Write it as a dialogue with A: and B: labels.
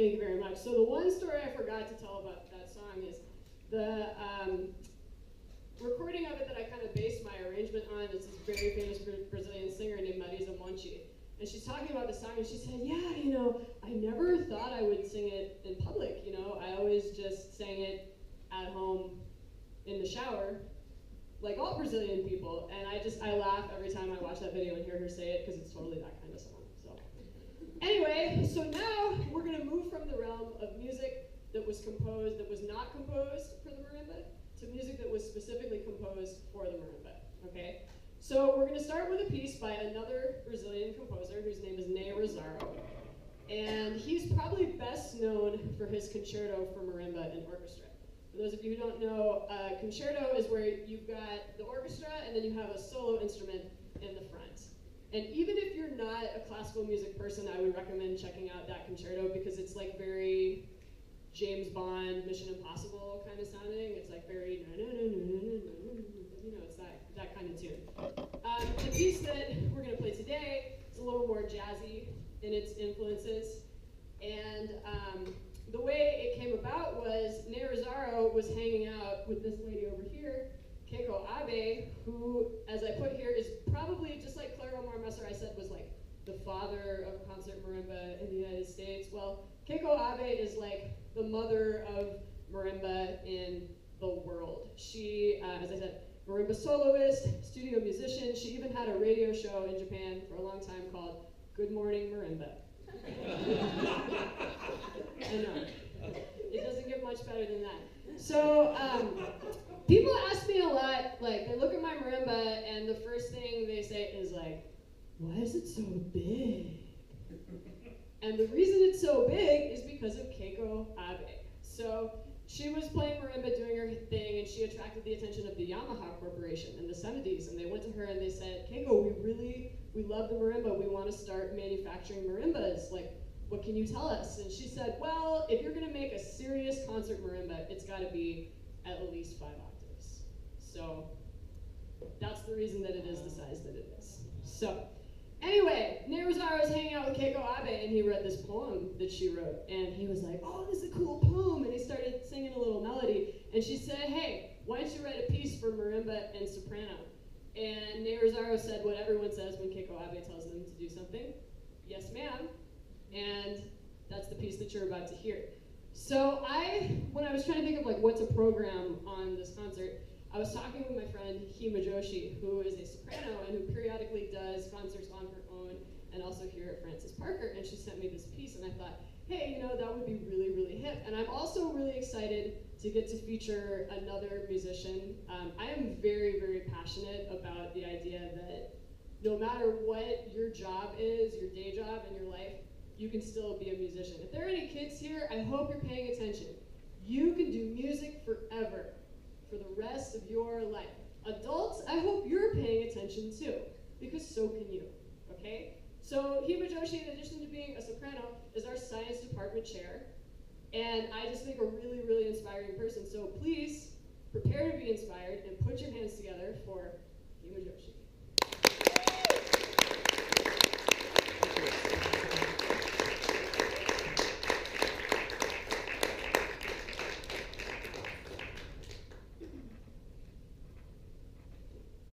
A: Thank you very much. So the one story I forgot to tell about that song is the recording of it that I kind of based my arrangement on is this very famous Brazilian singer named Marisa Monte. And she's talking about the song, and she said, yeah, you know, I never thought I would sing it in public, you know. I always just sang it at home in the shower, like all Brazilian people. And I laugh every time I watch that video and hear her say it, because it's totally that kind of song. So anyway, so now we're going to move from the realm of music that was not composed for the marimba, to music that was specifically composed for the marimba, okay? So we're going to start with a piece by another Brazilian composer whose name is Rosauro. And he's probably best known for his concerto for marimba and orchestra. For those of you who don't know, concerto is where you've got the orchestra and then you have a solo instrument in the front. And even if you're not a classical music person, I would recommend checking out that concerto because it's like very James Bond, Mission Impossible kind of sounding. It's like very, you know, it's that kind of tune. The piece that we're going to play today is a little more jazzy in its influences. And the way it came about was Rosauro was hanging out with this lady over here, Keiko, who, as I put here, is probably, just like Claire Omar Messer, I said, was like the father of concert marimba in the United States. Well, Keiko is like the mother of marimba in the world. She, as I said, marimba soloist, studio musician. She even had a radio show in Japan for a long time called Good Morning Marimba. I know. It doesn't get much better than that. So people ask me a lot, like they look at my marimba and the first thing they say is like, why is it so big? And the reason it's so big is because of Keiko Abe. So she was playing marimba, doing her thing, and she attracted the attention of the Yamaha Corporation in the 70s. And they went to her and they said, Keiko, we love the marimba. We want to start manufacturing marimbas. Like, what can you tell us? And she said, well, if you're going to make a serious concert marimba, it's got to be at least 5 octaves. So that's the reason that it is the size that it is. So anyway, Rosauro was hanging out with Keiko Abe, and he read this poem that she wrote. And he was like, oh, this is a cool poem. And he started singing a little melody. And she said, hey, why don't you write a piece for marimba and soprano? And Rosauro said what everyone says when Keiko Abe tells them to do something. Yes, ma'am. And that's the piece that you're about to hear. So when I was trying to think of like what to program on this concert, I was talking with my friend Hima Joshi, who is a soprano and who periodically does concerts on her own and also here at Francis Parker, and she sent me this piece, and I thought, hey, you know, that would be really, really hip. And I'm also really excited to get to feature another musician. I am very, very passionate about the idea that no matter what your job is, your day job in your life, you can still be a musician. If there are any kids here, I hope you're paying attention. You can do music forever, for the rest of your life. Adults, I hope you're paying attention too, because so can you, okay? So Hima Joshi, in addition to being a soprano, is our science department chair, and I just think a really, really inspiring person. So please, prepare to be inspired and put your hands together for Hima Joshi.